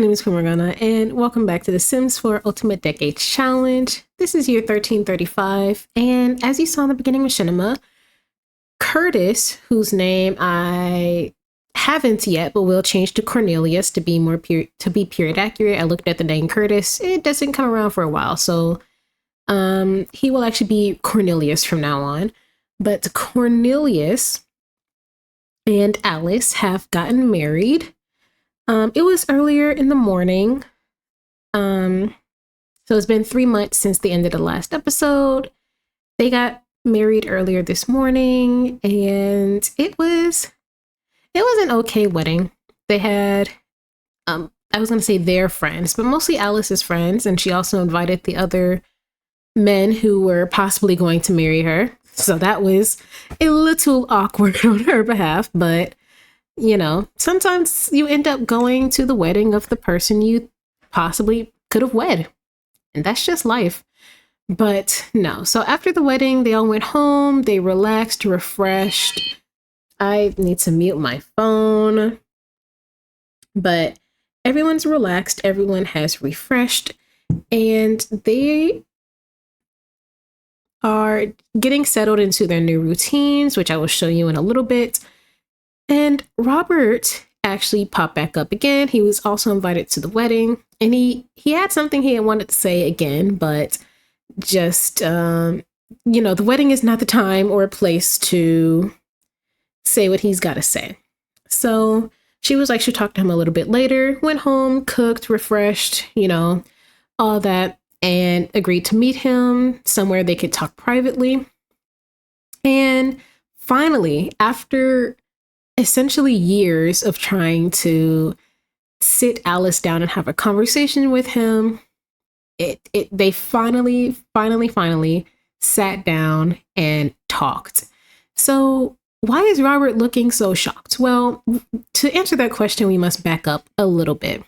name is Kumorgana, and welcome back to the Sims 4 Ultimate Decade Challenge. This is year 1335, and as you saw in the beginning of Machinima, Curtis, whose name I haven't yet, but will change to Cornelius to be period accurate. I looked at the name Curtis. It doesn't come around for a while, so he will actually be Cornelius from now on. But Cornelius and Alice have gotten married. It was earlier in the morning. So it's been 3 months since the end of the last episode. They got married earlier this morning, and it was an okay wedding. They had, I was going to say their friends, but mostly Alice's friends, and she also invited the other men who were possibly going to marry her. So that was a little awkward on her behalf, but you know, sometimes you end up going to the wedding of the person you possibly could have wed. And that's just life. But no. So after the wedding, they all went home. They relaxed, refreshed. I need to mute my phone. But everyone's relaxed. Everyone has refreshed. And they are getting settled into their new routines, which I will show you in a little bit. And Robert actually popped back up again. He was also invited to the wedding, and he had something he wanted to say again, but just, the wedding is not the time or a place to say what he's got to say. So she was like, she'll talk to him a little bit later, went home, cooked, refreshed, all that, and agreed to meet him somewhere they could talk privately. And finally, after essentially years of trying to sit Alice down and have a conversation with him, they finally sat down and talked. So why is Robert looking so shocked? Well, to answer that question, we must back up a little bit.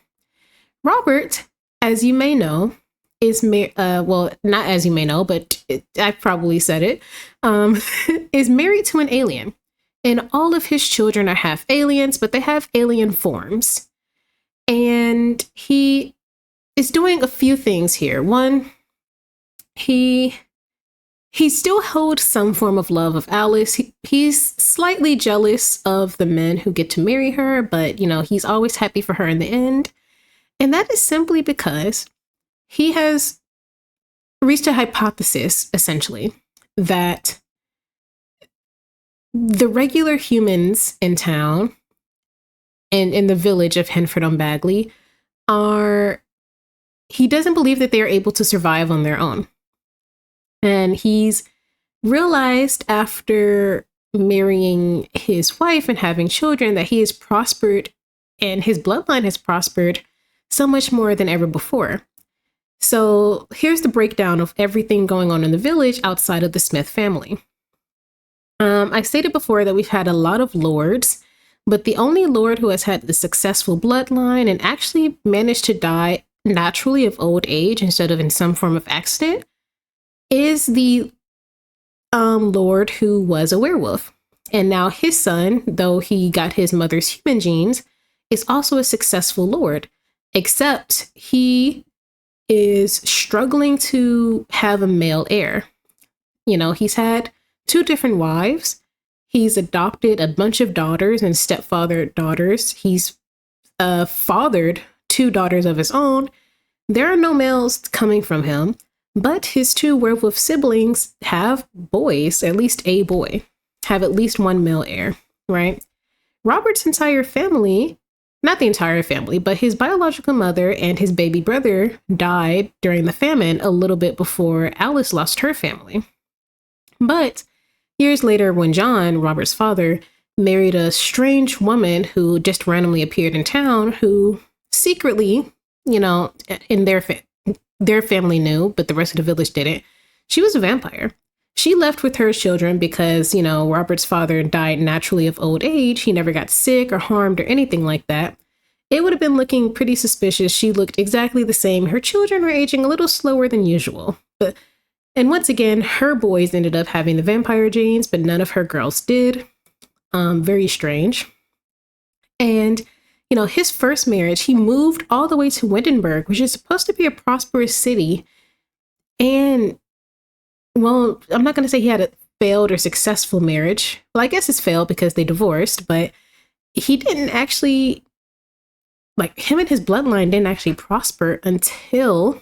Robert, as you may know, is not as you may know, but I probably said it, is married to an alien. And all of his children are half aliens, but they have alien forms. And he is doing a few things here. One, he still holds some form of love of Alice. He's slightly jealous of the men who get to marry her, but, he's always happy for her in the end. And that is simply because he has reached a hypothesis, essentially, that the regular humans in town and in the village of Henford-on-Bagley he doesn't believe that they are able to survive on their own. And he's realized after marrying his wife and having children that he has prospered and his bloodline has prospered so much more than ever before. So here's the breakdown of everything going on in the village outside of the Smith family. I stated before that we've had a lot of lords, but the only lord who has had the successful bloodline and actually managed to die naturally of old age instead of in some form of accident is the lord who was a werewolf. And now his son, though he got his mother's human genes, is also a successful lord, except he is struggling to have a male heir. He's had 2 different wives. He's adopted a bunch of daughters and stepfather daughters. He's fathered 2 daughters of his own. There are no males coming from him, but his 2 werewolf siblings have boys, at least a boy, have at least one male heir, right? Robert's entire family, not the entire family, but his biological mother and his baby brother died during the famine a little bit before Alice lost her family. But years later, when John, Robert's father, married a strange woman who just randomly appeared in town, who secretly, in their family knew, but the rest of the village didn't. She was a vampire. She left with her children because, Robert's father died naturally of old age. He never got sick or harmed or anything like that. It would have been looking pretty suspicious. She looked exactly the same. Her children were aging a little slower than usual. And once again, her boys ended up having the vampire genes, but none of her girls did. Very strange. And his first marriage, he moved all the way to Wittenberg, which is supposed to be a prosperous city. And, well, I'm not going to say he had a failed or successful marriage. Well, I guess it's failed because they divorced, but he didn't actually, like, him and his bloodline didn't actually prosper until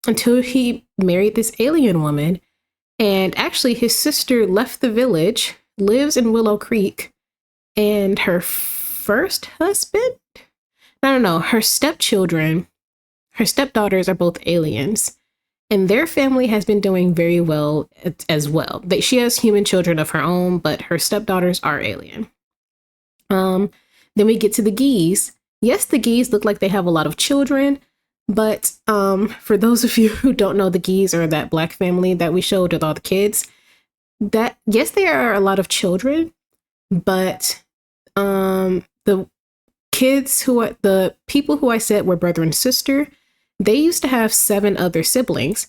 until he married this alien woman. And actually, his sister left the village, lives in Willow Creek, and her first husband? No, her stepchildren, her stepdaughters are both aliens. And their family has been doing very well as well. She has human children of her own, but her stepdaughters are alien. Then we get to the Gees. Yes, the Gees look like they have a lot of children, but for those of you who don't know, the Gees are that black family that we showed with all the kids. That, yes, there are a lot of children, but the people who I said were brother and sister, they used to have 7 other siblings.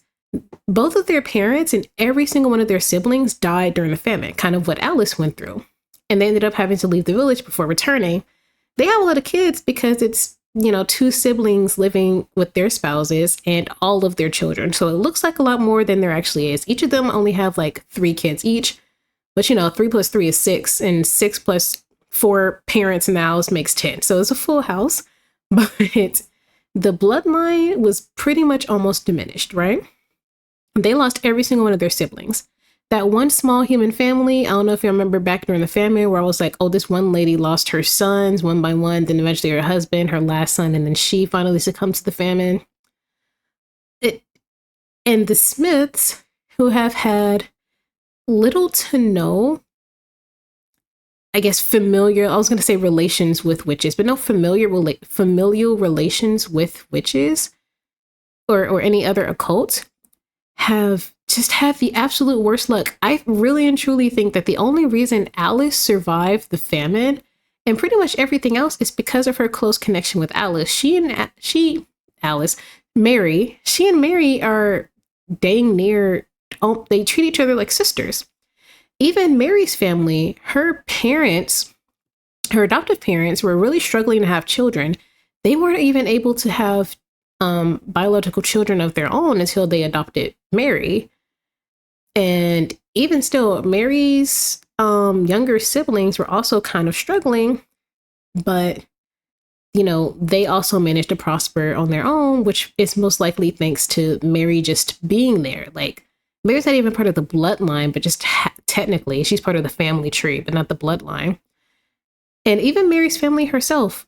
Both of their parents and every single one of their siblings died during the famine, kind of what Alice went through. And they ended up having to leave the village before returning. They have a lot of kids because it's, 2 siblings living with their spouses and all of their children. So it looks like a lot more than there actually is. Each of them only have like 3 kids each. But 3 plus 3 is 6, and 6 plus 4 parents in the house makes 10. So it's a full house. But the bloodline was pretty much almost diminished, right? They lost every single one of their siblings. That one small human family, I don't know if you remember back during the famine where I was like, oh, this one lady lost her sons one by one, then eventually her husband, her last son, and then she finally succumbed to the famine. And the Smiths, who have had little to no, I guess, familial relations with witches, but no familial relations with witches or any other occult, have just had the absolute worst luck. I really and truly think that the only reason Alice survived the famine and pretty much everything else is because of her close connection with Alice. Mary and Mary are dang near, they treat each other like sisters. Even Mary's family, her adoptive parents were really struggling to have children. They weren't even able to have biological children of their own until they adopted Mary. And even still, Mary's younger siblings were also kind of struggling, but they also managed to prosper on their own, which is most likely thanks to Mary just being there. Like, Mary's not even part of the bloodline, but just technically she's part of the family tree, but not the bloodline. And even Mary's family herself,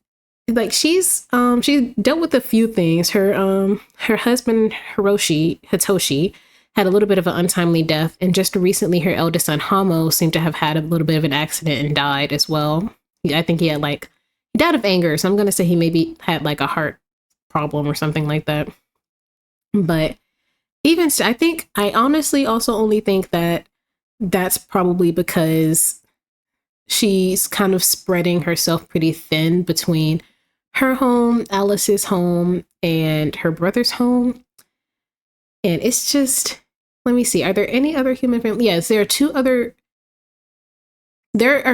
like, she's dealt with a few things. Her husband Hitoshi had a little bit of an untimely death, and just recently her eldest son Hamo seemed to have had a little bit of an accident and died as well. I think he died of anger, so I'm gonna say he maybe had like a heart problem or something like that. But even so, I honestly also only think that that's probably because she's kind of spreading herself pretty thin between her home, Alice's home, and her brother's home. And it's just, let me see, are there any other human families? Yes, there are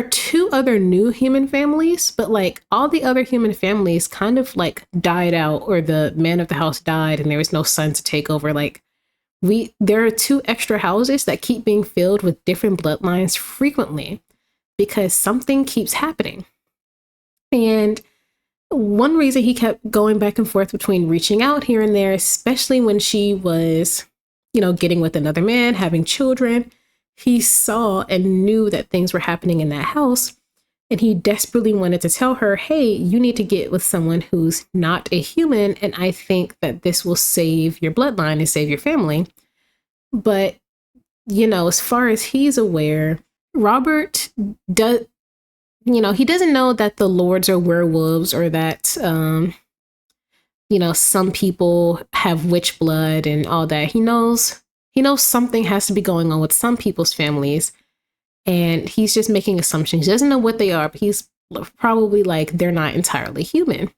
two other new human families, but like all the other human families kind of like died out, or the man of the house died and there was no son to take over. Like, there are 2 extra houses that keep being filled with different bloodlines frequently because something keeps happening. And one reason he kept going back and forth between reaching out here and there, especially when she was, getting with another man, having children, he saw and knew that things were happening in that house. And he desperately wanted to tell her, hey, you need to get with someone who's not a human. And I think that this will save your bloodline and save your family. But, as far as he's aware, Robert does, he doesn't know that the lords are werewolves, or that, some people have witch blood and all that. He knows something has to be going on with some people's families, and he's just making assumptions. He doesn't know what they are, but he's probably like, they're not entirely human.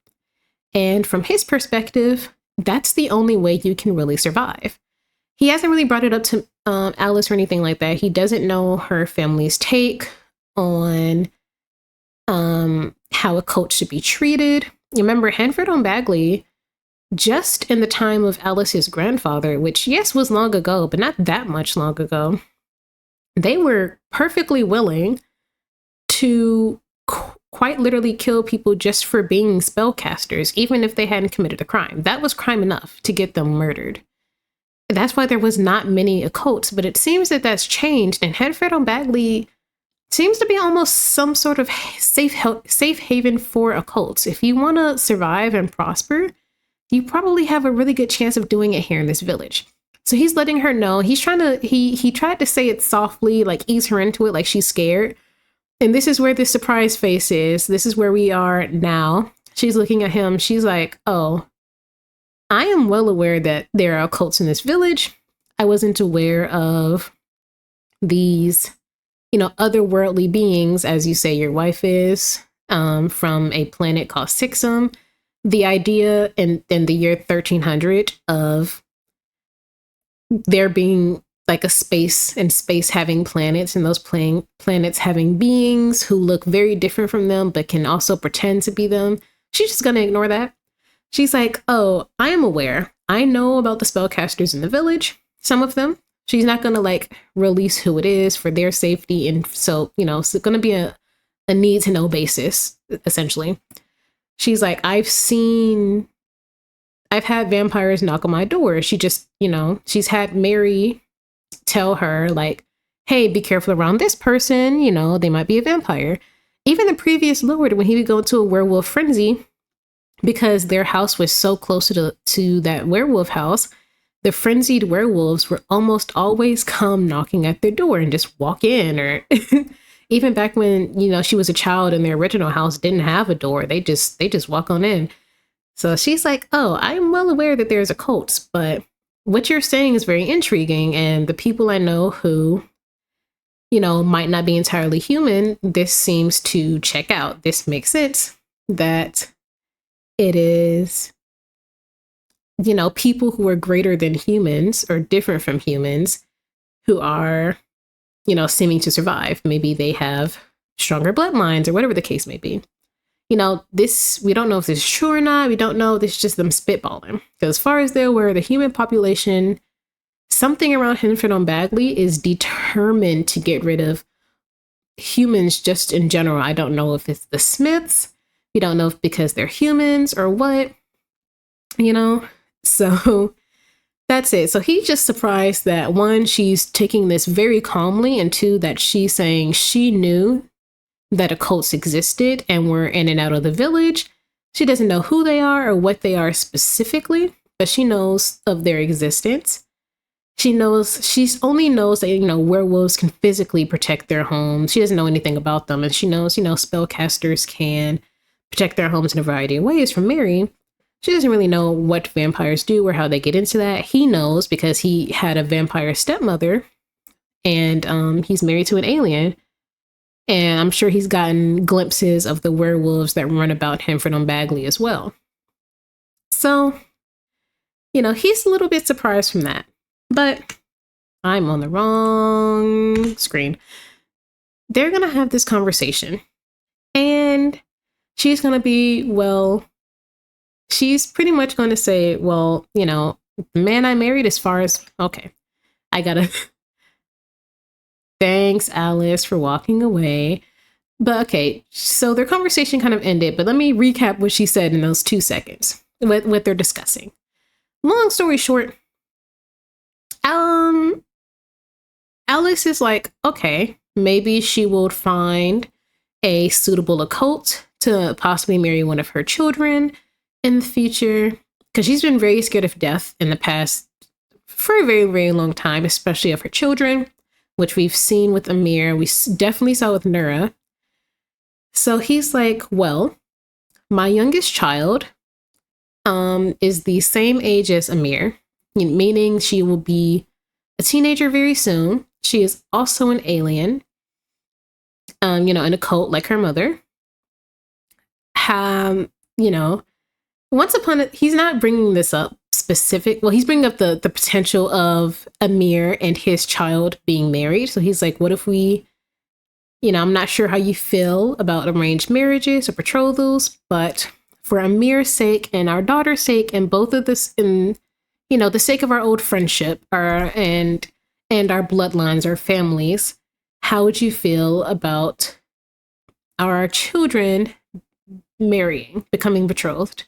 And from his perspective, that's the only way you can really survive. He hasn't really brought it up to Alice or anything like that. He doesn't know her family's take on how a cult should be treated. Remember, Hanford on Bagley, just in the time of Alice's grandfather, which, yes, was long ago, but not that much long ago, they were perfectly willing to quite literally kill people just for being spellcasters, even if they hadn't committed a crime. That was crime enough to get them murdered. That's why there was not many occults, but it seems that that's changed, and Hanford on Bagley seems to be almost some sort of safe haven for occults. If you want to survive and prosper, you probably have a really good chance of doing it here in this village. So he's letting her know. He's trying to, he tried to say it softly, like ease her into it, like she's scared. And this is where the surprise face is. This is where we are now. She's looking at him. She's like, oh, I am well aware that there are occults in this village. I wasn't aware of these, otherworldly beings, as you say your wife is, from a planet called Sixum. The idea in the year 1300 of there being like a space and space having planets, and those planets having beings who look very different from them but can also pretend to be them. She's just gonna ignore that. She's like, oh, I am aware. I know about the spellcasters in the village, some of them. She's not gonna like release who it is for their safety, and so it's gonna be a need to know basis, essentially. She's like, I've had vampires knock on my door. She just, she's had Mary tell her like, hey, be careful around this person. They might be a vampire. Even the previous lord, when he would go into a werewolf frenzy, because their house was so close to that werewolf house, the frenzied werewolves would almost always come knocking at their door and just walk in. Or even back when, she was a child and their original house didn't have a door, they just walk on in. So she's like, oh, I'm well aware that there's occults, but what you're saying is very intriguing. And the people I know who, might not be entirely human, this seems to check out. This makes sense that it is, people who are greater than humans or different from humans who are, seeming to survive. Maybe they have stronger bloodlines or whatever the case may be. This, we don't know if this is true or not. We don't know. This is just them spitballing. Because as far as they're aware, the human population, something around Hanford on Bagley is determined to get rid of humans just in general. I don't know if it's the Smiths. We don't know if because they're humans or what, So that's it. So he's just surprised that, one, she's taking this very calmly, and two, that she's saying she knew that occults existed and were in and out of the village. She doesn't know who they are or what they are specifically, but she knows of their existence. She only knows that, werewolves can physically protect their homes. She doesn't know anything about them. And she knows, spellcasters can protect their homes in a variety of ways from Mary. She doesn't really know what vampires do or how they get into that. He knows because he had a vampire stepmother, and he's married to an alien. And I'm sure he's gotten glimpses of the werewolves that run about Hanford on Bagley as well. So, he's a little bit surprised from that. But I'm on the wrong screen. They're going to have this conversation. And she's going to be, she's pretty much going to say, the man I married, as far as, okay, I got to... Thanks, Alice, for walking away. But okay, so their conversation kind of ended, but let me recap what she said in those 2 seconds, what they're discussing. Long story short, Alice is like, okay, maybe she will find a suitable occult to possibly marry one of her children in the future, because she's been very scared of death in the past for a very, very long time, especially of her children, which we've seen with Amir. We definitely saw with Nura. So he's like, well, my youngest child is the same age as Amir, meaning she will be a teenager very soon. She is also an alien, in a cult like her mother. Once upon it, he's not bringing this up specific. Well, he's bringing up the potential of Amir and his child being married. So he's like, what if we I'm not sure how you feel about arranged marriages or betrothals, but for Amir's sake and our daughter's sake, and both of this, in the sake of our old friendship, and our bloodlines, our families, how would you feel about our children marrying, becoming betrothed?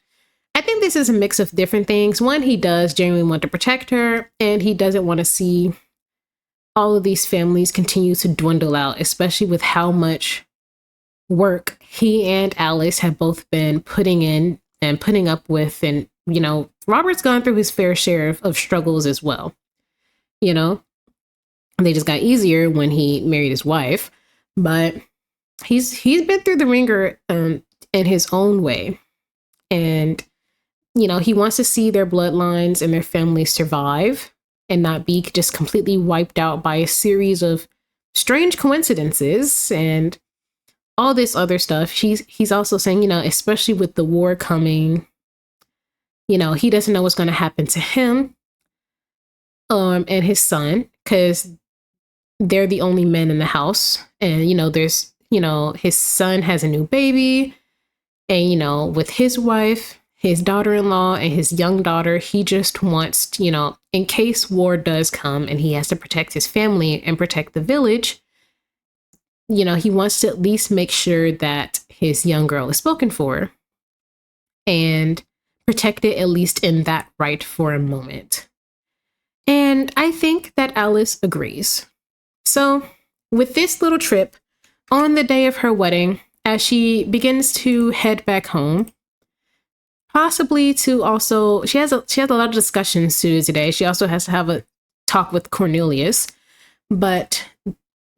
I think this is a mix of different things. One, he does genuinely want to protect her, and he doesn't want to see all of these families continue to dwindle out, especially with how much work he and Alice have both been putting in and putting up with. And, Robert's gone through his fair share of struggles as well. They just got easier when he married his wife, but he's been through the ringer in his own way. And, he wants to see their bloodlines and their families survive and not be just completely wiped out by a series of strange coincidences and all this other stuff. He's also saying, especially with the war coming, he doesn't know what's going to happen to him and his son, because they're the only men in the house. And, there's, his son has a new baby, and, with his wife, his daughter-in-law, and his young daughter, he just wants, in case war does come and he has to protect his family and protect the village, he wants to at least make sure that his young girl is spoken for and protect it, at least in that right for a moment. And I think that Alice agrees. So with this little trip on the day of her wedding, as she begins to head back home, possibly to also, she has a lot of discussions to do today. She also has to have a talk with Cornelius, but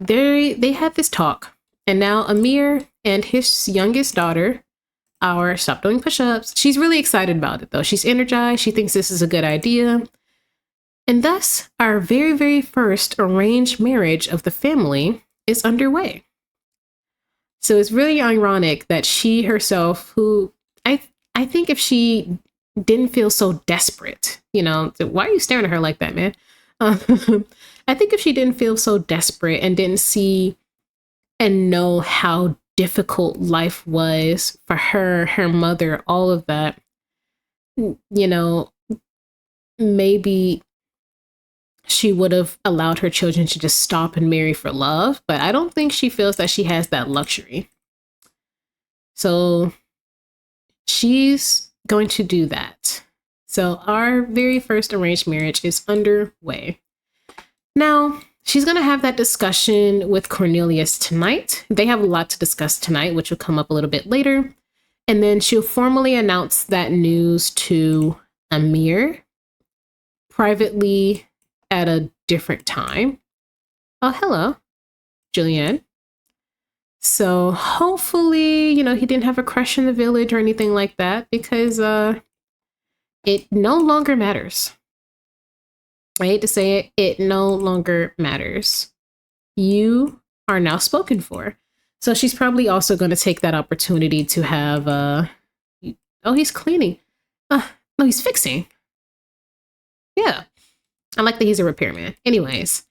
they had this talk, and now Amir and his youngest daughter are stop doing push-ups. She's really excited about it though. She's energized. She thinks this is a good idea. And thus our very, very first arranged marriage of the family is underway. So it's really ironic that she herself, who I think if she didn't feel so desperate, why are you staring at her like that, man? I think if she didn't feel so desperate and didn't see and know how difficult life was for her, her mother, all of that, maybe she would have allowed her children to just stop and marry for love. But I don't think she feels that she has that luxury. So she's going to do that. So our very first arranged marriage is underway. Now, she's going to have that discussion with Cornelius tonight. They have a lot to discuss tonight, which will come up a little bit later. And then she'll formally announce that news to Amir privately at a different time. Oh, hello, Julianne. So hopefully, he didn't have a crush in the village or anything like that, because it no longer matters. I hate to say it, it no longer matters. You are now spoken for. So she's probably also going to take that opportunity to have, oh, he's cleaning. No, he's fixing. Yeah. I like that he's a repairman. Anyways,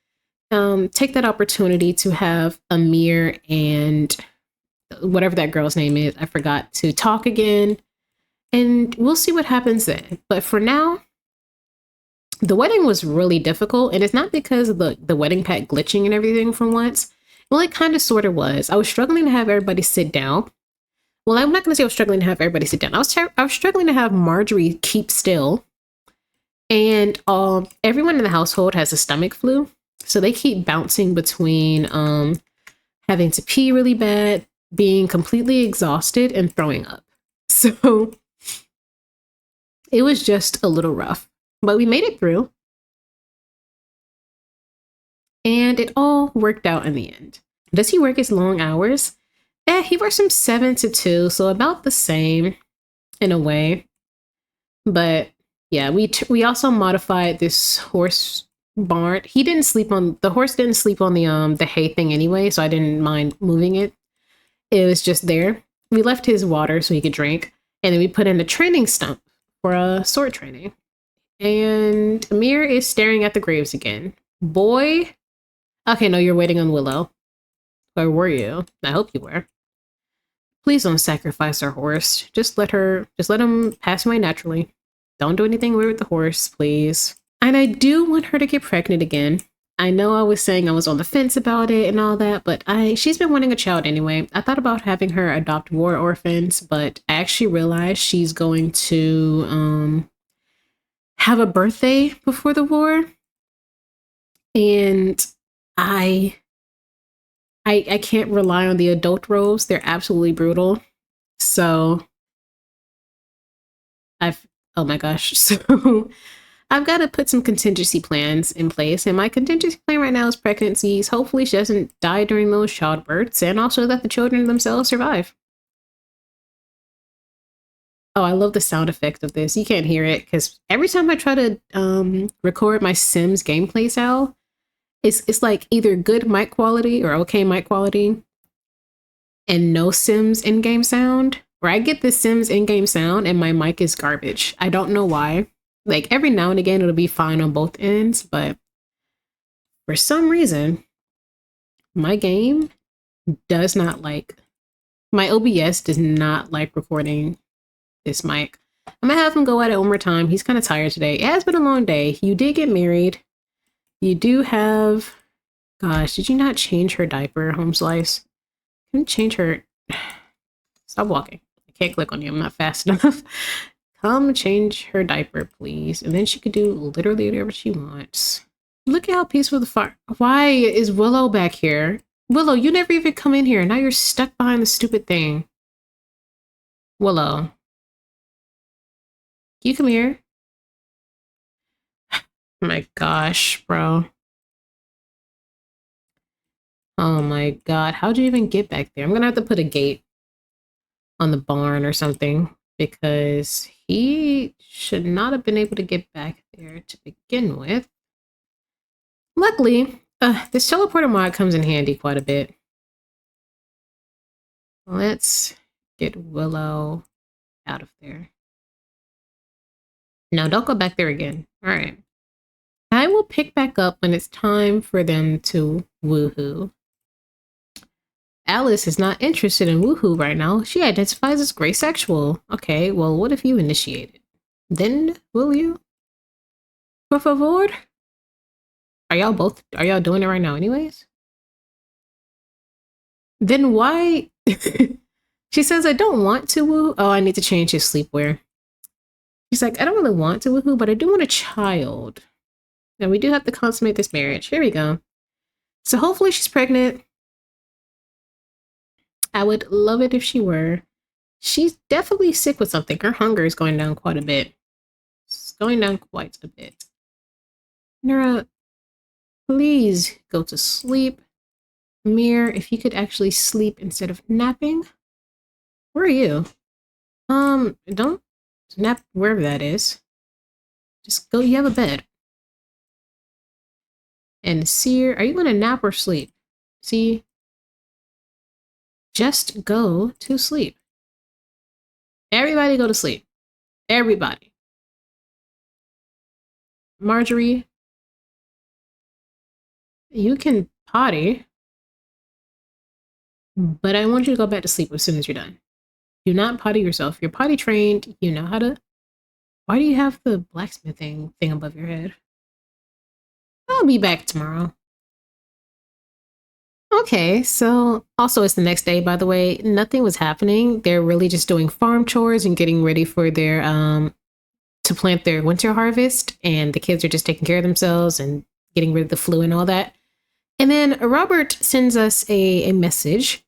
take that opportunity to have Amir and whatever that girl's name is, I forgot, to talk again. And we'll see what happens then. But for now, the wedding was really difficult. And it's not because of the wedding pack glitching and everything for once. Well, it kind of sort of was. I was struggling to have everybody sit down. Well, I'm not going to say I was struggling to have everybody sit down. I was struggling to have Marjorie keep still. And everyone in the household has a stomach flu. So they keep bouncing between having to pee really bad, being completely exhausted, and throwing up. So it was just a little rough. But we made it through. And it all worked out in the end. Does he work his long hours? He works from 7 to 2, so about the same in a way. But yeah, we also modified this horse barn. The horse didn't sleep on the hay thing anyway, so I didn't mind moving it. It was just there. We left his water so he could drink, and then we put in a training stump for sword training. And Amir is staring at the graves again. Boy. Okay, no, you're waiting on Willow. Or were you? I hope you were. Please don't sacrifice our horse. Just let him pass away naturally. Don't do anything weird with the horse, please. And I do want her to get pregnant again. I know I was saying I was on the fence about it and all that, but she's been wanting a child anyway. I thought about having her adopt war orphans, but I actually realized she's going to have a birthday before the war. And I can't rely on the adult roles. They're absolutely brutal. So oh my gosh. So I've got to put some contingency plans in place. And my contingency plan right now is pregnancies. Hopefully she doesn't die during those childbirths, and also that the children themselves survive. Oh, I love the sound effect of this. You can't hear it because every time I try to record my Sims gameplay style, it's like either good mic quality or okay mic quality and no Sims in-game sound, or I get the Sims in-game sound and my mic is garbage. I don't know why. Like every now and again it'll be fine on both ends, but for some reason my game does not like, my OBS does not like recording this mic. I'm gonna have him go at it one more time. He's kind of tired today. It has been a long day. You did get married. You do have, gosh, did you not change her diaper, Home Slice? Can you change her? Stop walking. I can't click on you. I'm not fast enough. Come change her diaper, please. And then she could do literally whatever she wants. Look at how peaceful the fire. Why is Willow back here? Willow, you never even come in here. Now you're stuck behind the stupid thing. Willow. You come here. My gosh, bro. Oh my god. How'd you even get back there? I'm gonna have to put a gate on the barn or something, because he should not have been able to get back there to begin with. Luckily, this teleporter mod comes in handy quite a bit. Let's get Willow out of there. No, don't go back there again. All right. I will pick back up when it's time for them to woohoo. Alice is not interested in woohoo right now. She identifies as gray sexual. Okay, well, what if you initiate it? Then will you? Por favor? Are y'all doing it right now anyways? Then why? She says, I don't want to woo. Oh, I need to change his sleepwear. She's like, I don't really want to woohoo, but I do want a child. Now we do have to consummate this marriage. Here we go. So hopefully she's pregnant. I would love it if she were. She's definitely sick with something. Her hunger is going down quite a bit. It's going down quite a bit. Nura, please go to sleep. Mir, if you could actually sleep instead of napping. Where are you? Don't nap wherever that is. Just go, you have a bed. And Seer, are you gonna nap or sleep? See? Just go to sleep. Everybody go to sleep. Everybody. Marjorie, you can potty, but I want you to go back to sleep as soon as you're done. Do not potty yourself. You're potty trained. You know how to. Why do you have the blacksmithing thing above your head? I'll be back tomorrow. Okay, so also it's the next day, by the way. Nothing was happening. They're really just doing farm chores and getting ready for their to plant their winter harvest, and the kids are just taking care of themselves and getting rid of the flu and all that. And then Robert sends us a message.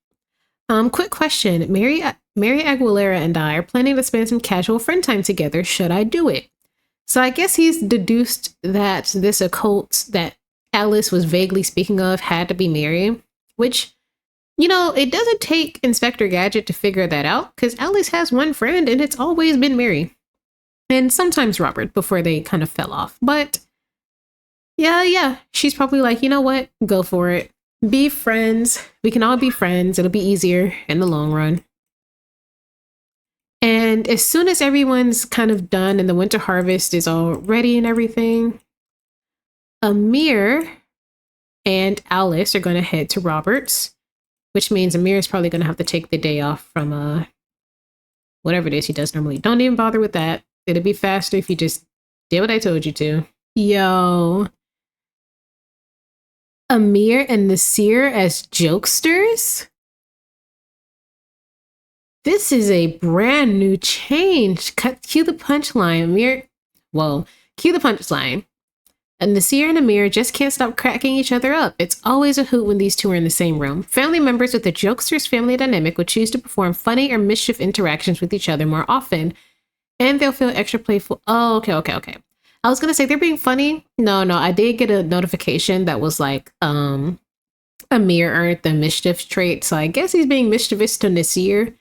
Quick question. Mary Aguilera and I are planning to spend some casual friend time together. Should I do it? So I guess he's deduced that this occult that Alice was vaguely speaking of had to be Mary, which, you know, it doesn't take Inspector Gadget to figure that out, because Alice has one friend and it's always been Mary. And sometimes Robert before they kind of fell off. But yeah, she's probably like, you know what? Go for it. Be friends. We can all be friends. It'll be easier in the long run. And as soon as everyone's kind of done and the winter harvest is all ready and everything, Amir and Alice are going to head to Robert's. which means Amir is probably going to have to take the day off from whatever it is he does normally. Don't even bother with that. It'd be faster if you just did what I told you to. Yo. Amir and Nasir as jokesters? This is a brand new change. Cue the punchline. Cue the punchline. And Nasir and Amir just can't stop cracking each other up. It's always a hoot when these two are in the same room. Family members with the jokesters family dynamic would choose to perform funny or mischief interactions with each other more often, and they'll feel extra playful. Oh, okay. I was gonna say they're being funny. No, I did get a notification that was like, Amir earned the mischief trait, so I guess he's being mischievous to Nasir.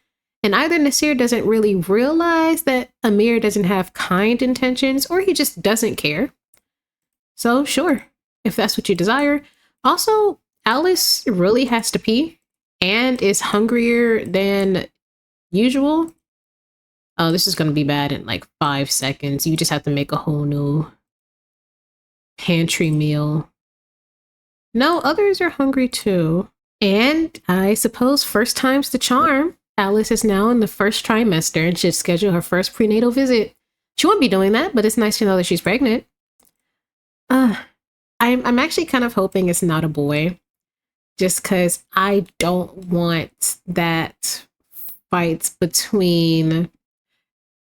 And either Nasir doesn't really realize that Amir doesn't have kind intentions, or he just doesn't care. So sure, if that's what you desire. Also, Alice really has to pee and is hungrier than usual. Oh, this is going to be bad in like 5 seconds. You just have to make a whole new pantry meal. No, others are hungry too. And I suppose first time's the charm. Alice is now in the first trimester and should schedule her first prenatal visit. She won't be doing that, but it's nice to know that she's pregnant. I'm actually kind of hoping it's not a boy, just because I don't want that fights between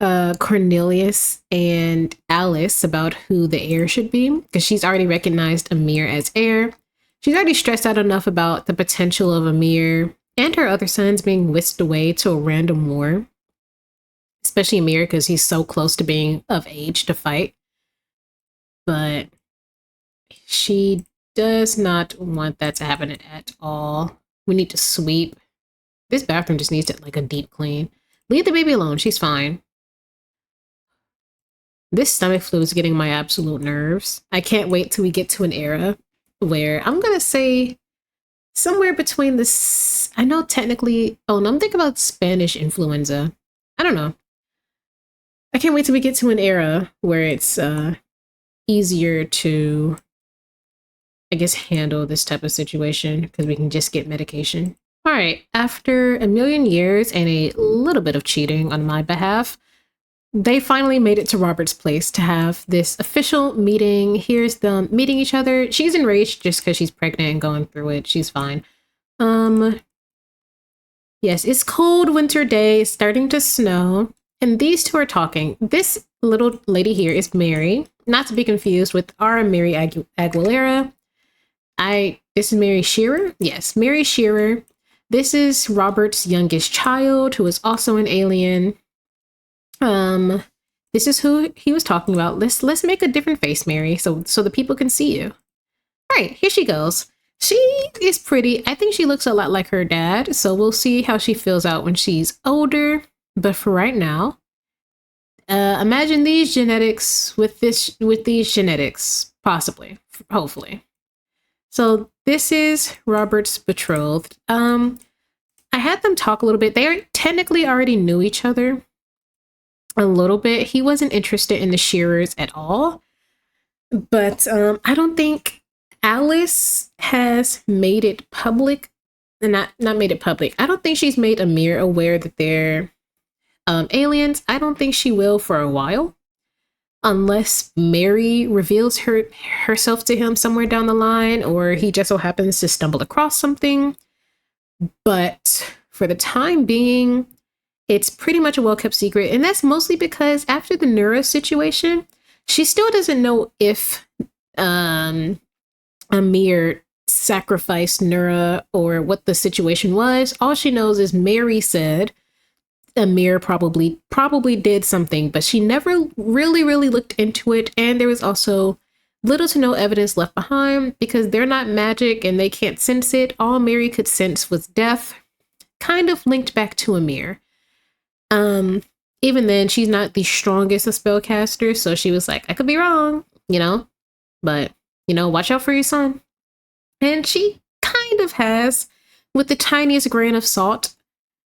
Cornelius and Alice about who the heir should be, because she's already recognized Amir as heir. She's already stressed out enough about the potential of Amir and her other sons being whisked away to a random war, especially Amir because he's so close to being of age to fight. But she does not want that to happen at all. We need to sweep. This bathroom just needs like a deep clean. Leave the baby alone. She's fine. This stomach flu is getting my absolute nerves. I can't wait till we get to an era where I'm going to say somewhere between this. I know technically. Oh, no, I'm thinking about Spanish influenza. I don't know. I can't wait till we get to an era where it's easier to, I guess, handle this type of situation because we can just get medication. All right, after a million years and a little bit of cheating on my behalf, they finally made it to Robert's place to have this official meeting. Here's them meeting each other. She's enraged just because she's pregnant and going through it. She's fine. Yes, it's cold winter day, it's starting to snow, and these two are talking. This little lady here is Mary, not to be confused with our Mary Aguilera. This is Mary Shearer. Yes, Mary Shearer. This is Robert's youngest child, who is also an alien. This is who he was talking about. Let's make a different face, Mary, so the people can see you. All right, here she goes. She is pretty. I think she looks a lot like her dad, so we'll see how she feels out when she's older. But for right now, imagine these genetics with these genetics, possibly, hopefully. So this is Robert's betrothed. I had them talk a little bit. They technically already knew each other a little bit. He wasn't interested in the Shearers at all, but I don't think Alice has made it public. Not made it public. I don't think she's made Amir aware that they're aliens. I don't think she will for a while, unless Mary reveals herself to him somewhere down the line, or he just so happens to stumble across something. But for the time being, it's pretty much a well-kept secret, and that's mostly because after the Nura situation, she still doesn't know if Amir sacrificed Nura or what the situation was. All she knows is Mary said Amir probably did something, but she never really looked into it, and there was also little to no evidence left behind because they're not magic and they can't sense it. All Mary could sense was death, kind of linked back to Amir. Even then, she's not the strongest of spellcasters, so she was like, I could be wrong, but watch out for your son. And she kind of has, with the tiniest grain of salt.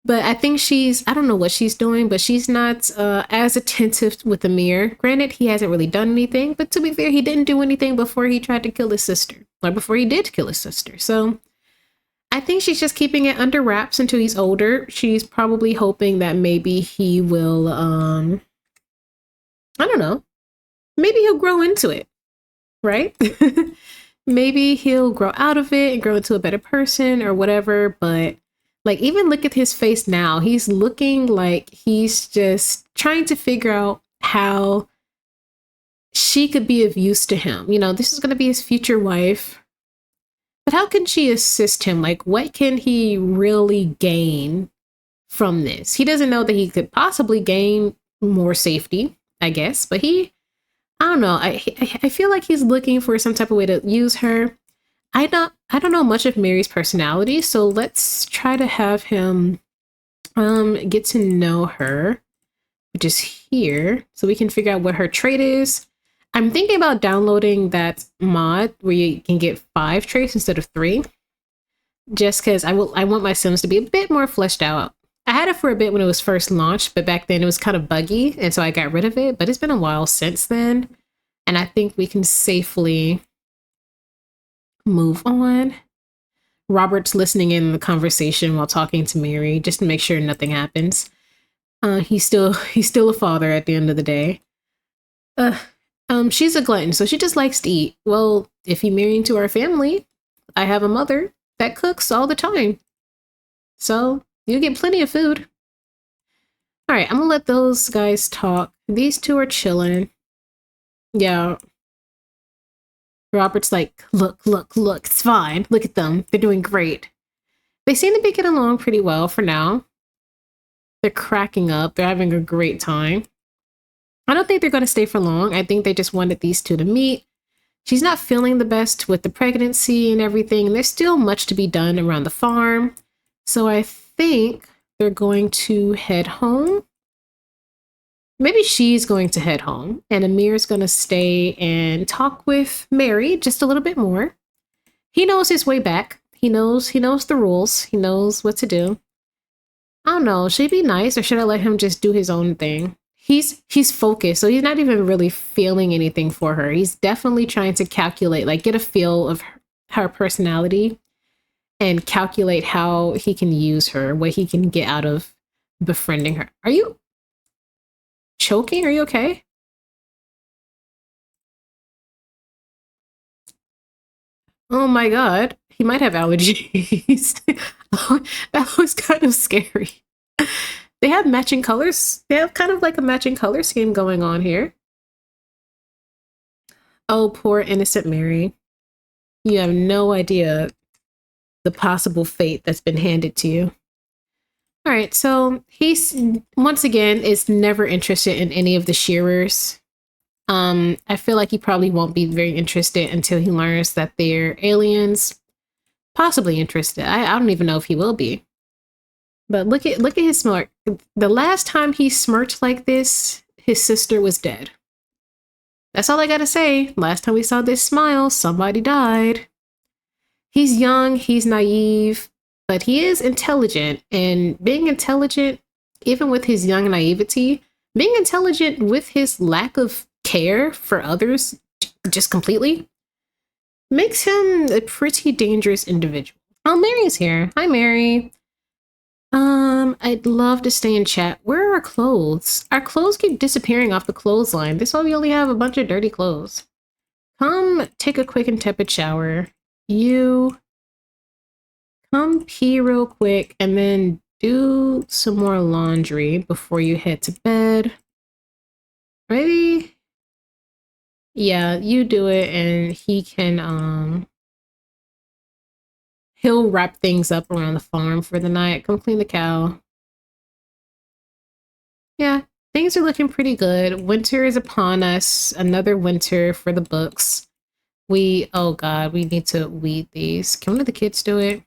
But I think I don't know what she's doing, but she's not as attentive with Amir. Granted, he hasn't really done anything, but to be fair, he didn't do anything before he tried to kill his sister, or before he did kill his sister. So I think she's just keeping it under wraps until he's older. She's probably hoping that maybe he will, I don't know, maybe he'll grow into it, right? Maybe he'll grow out of it and grow into a better person or whatever. But like, even look at his face now. He's looking like he's just trying to figure out how she could be of use to him. You know, this is going to be his future wife. But how can she assist him? Like, what can he really gain from this? He doesn't know that he could possibly gain more safety, I guess. But I don't know. I feel like he's looking for some type of way to use her. I don't know much of Mary's personality, so let's try to have him get to know her, which is here, so we can figure out what her trait is. I'm thinking about downloading that mod where you can get 5 traits instead of 3, just because I want my Sims to be a bit more fleshed out. I had it for a bit when it was first launched, but back then it was kind of buggy, and so I got rid of it. But it's been a while since then, and I think we can safely move on. Robert's listening in the conversation while talking to Mary, just to make sure nothing happens. He's still a father at the end of the day. She's a glutton, so she just likes to eat. Well, if you marry into our family, I have a mother that cooks all the time, so you get plenty of food. All right, I'm gonna let those guys talk. These two are chilling. Yeah. Robert's like, look, it's fine. Look at them. They're doing great. They seem to be getting along pretty well for now. They're cracking up. They're having a great time. I don't think they're going to stay for long. I think they just wanted these two to meet. She's not feeling the best with the pregnancy and everything. There's still much to be done around the farm. So I think they're going to head home. Maybe she's going to head home and Amir's going to stay and talk with Mary just a little bit more. He knows his way back. He knows the rules. He knows what to do. I don't know. Should he be nice or should I let him just do his own thing? He's focused, so he's not even really feeling anything for her. He's definitely trying to calculate, like get a feel of her personality and calculate how he can use her, what he can get out of befriending her. Are you choking? Are you okay? Oh my god, he might have allergies. Oh, that was kind of scary. They have matching colors. They have kind of like a matching color scheme going on here. Oh, poor innocent Mary. You have no idea the possible fate that's been handed to you. All right, so he's once again is never interested in any of the shearers. I feel like he probably won't be very interested until he learns that they're aliens. Possibly interested. I don't even know if he will be. But look at his smirk. The last time he smirked like this, his sister was dead. That's all I gotta say. Last time we saw this smile, somebody died. He's young, he's naive, but he is intelligent. And being intelligent, even with his young naivety, being intelligent with his lack of care for others, just completely, makes him a pretty dangerous individual. Oh, Mary's here. Hi, Mary. I'd love to stay in chat. Where are our clothes? Our clothes keep disappearing off the clothesline. This why we only have a bunch of dirty clothes. Come take a quick and tepid shower. You come pee real quick and then do some more laundry before you head to bed. Maybe? Yeah, you do it and he can, he'll wrap things up around the farm for the night. Come clean the cow. Yeah, things are looking pretty good. Winter is upon us. Another winter for the books. Oh god, we need to weed these. Can one of the kids do it?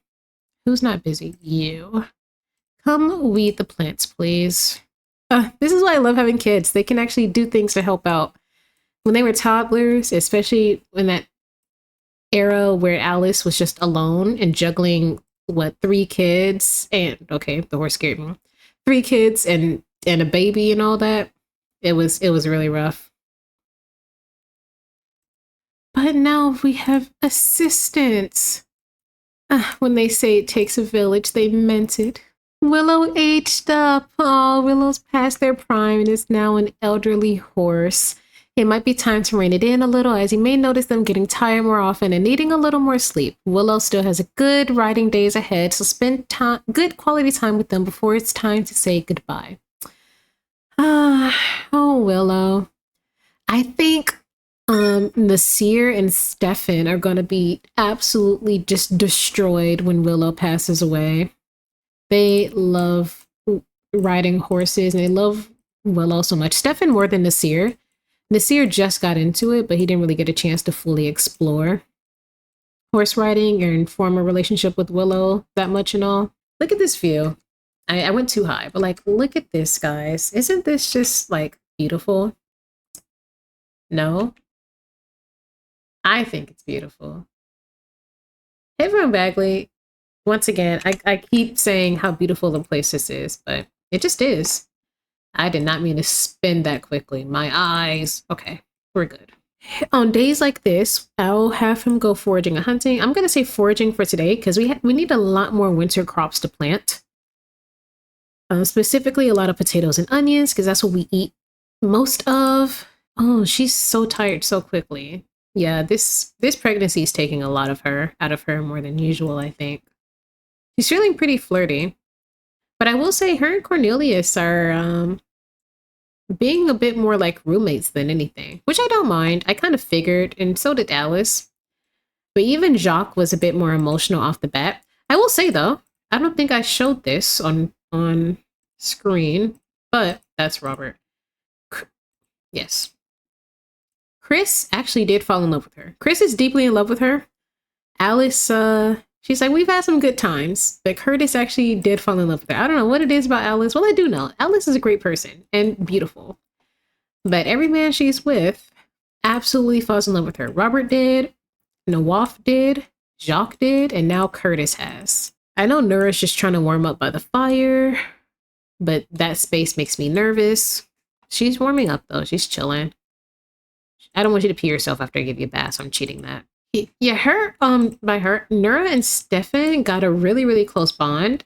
Who's not busy? You. Come weed the plants, please. This is why I love having kids. They can actually do things to help out. When they were toddlers, especially in that era where Alice was just alone and juggling, 3 kids and, okay, the horse scared me. 3 kids and a baby and all that. It was really rough. But now we have assistants. When they say it takes a village, they meant it. Willow aged up. Oh, Willow's past their prime and is now an elderly horse. It might be time to rein it in a little, as you may notice them getting tired more often and needing a little more sleep. Willow still has a good riding days ahead, so spend good quality time with them before it's time to say goodbye. Oh, Willow. I think Nasir and Stefan are going to be absolutely just destroyed when Willow passes away. They love riding horses and they love Willow so much. Stefan more than Nasir. Nasir just got into it, but he didn't really get a chance to fully explore horse riding and form a relationship with Willow that much and all. Look at this view. I went too high, but like, look at this, guys. Isn't this just like beautiful? No? I think it's beautiful. Hey, everyone, Bagley. Once again, I keep saying how beautiful the place this is, but it just is. I did not mean to spin that quickly. My eyes. Okay, we're good. On days like this, I'll have him go foraging and hunting. I'm going to say foraging for today because we need a lot more winter crops to plant. Specifically, a lot of potatoes and onions because that's what we eat most of. Oh, she's so tired so quickly. Yeah, this pregnancy is taking a lot of her out of her more than usual, I think. She's feeling pretty flirty. But I will say her and Cornelius are being a bit more like roommates than anything, which I don't mind. I kind of figured, and so did Alice. But even Jacques was a bit more emotional off the bat. I will say, though, I don't think I showed this on screen, but that's Robert. Yes. Chris actually did fall in love with her. Chris is deeply in love with her. Alice, she's like, we've had some good times, but Curtis actually did fall in love with her. I don't know what it is about Alice. Well, I do know. Alice is a great person and beautiful. But every man she's with absolutely falls in love with her. Robert did, Nawaf did, Jacques did, and now Curtis has. I know Nura's just trying to warm up by the fire, but that space makes me nervous. She's warming up, though. She's chilling. I don't want you to pee yourself after I give you a bath, so I'm cheating that. Yeah, Nura and Stefan got a really, really close bond.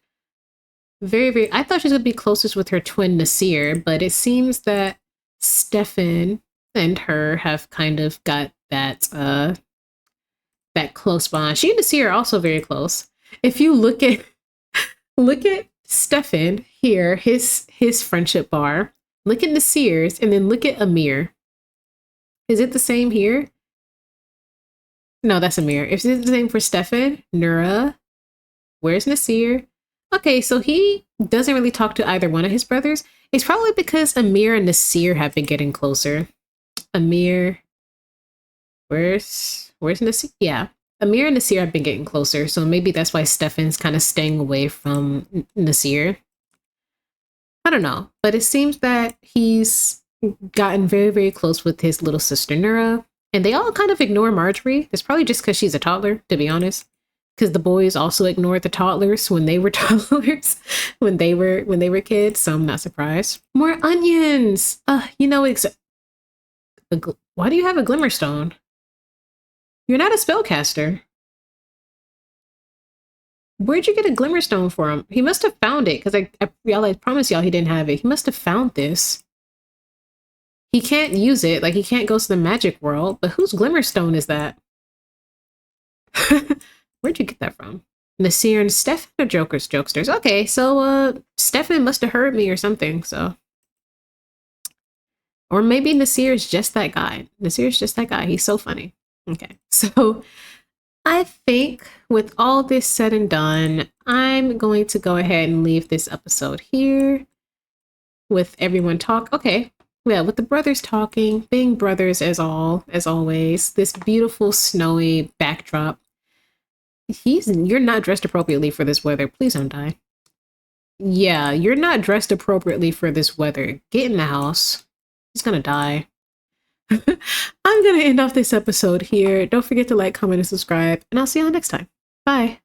Very, very, I thought she was going to be closest with her twin Nasir, but it seems that Stefan and her have kind of got that close bond. She and Nasir are also very close. If you look at Stefan here, his friendship bar, look at Nasir's, and then look at Amir. Is it the same here? No, that's Amir. If it's the same for Stefan, Nura, where's Nasir? Okay, so he doesn't really talk to either one of his brothers. It's probably because Amir and Nasir have been getting closer. Amir, where's Nasir? Yeah, Amir and Nasir have been getting closer, so maybe that's why Stefan's kind of staying away from Nasir. I don't know, but it seems that he's gotten very, very close with his little sister Nura. And they all kind of ignore Marjorie. It's probably just because she's a toddler, to be honest. Because the boys also ignored the toddlers when they were toddlers, when they were kids. So I'm not surprised. More onions. You know, why do you have a Glimmerstone? You're not a spellcaster. Where'd you get a Glimmerstone for him? He must have found it because I promise y'all he didn't have it. He must have found this. He can't use it, like he can't go to the magic world, but whose Glimmerstone is that? Where'd you get that from? Nasir and Stefan are jokesters. Okay, so Stefan must have heard me or something, so. Or maybe Nasir is just that guy. Nasir's just that guy. He's so funny. Okay, so I think with all this said and done, I'm going to go ahead and leave this episode here with everyone talk. Okay. Yeah, with the brothers talking, being brothers as always, this beautiful snowy backdrop. You're not dressed appropriately for this weather. Please don't die. Yeah, you're not dressed appropriately for this weather. Get in the house. He's gonna die. I'm gonna end off this episode here. Don't forget to like, comment, and subscribe, and I'll see you all next time. Bye.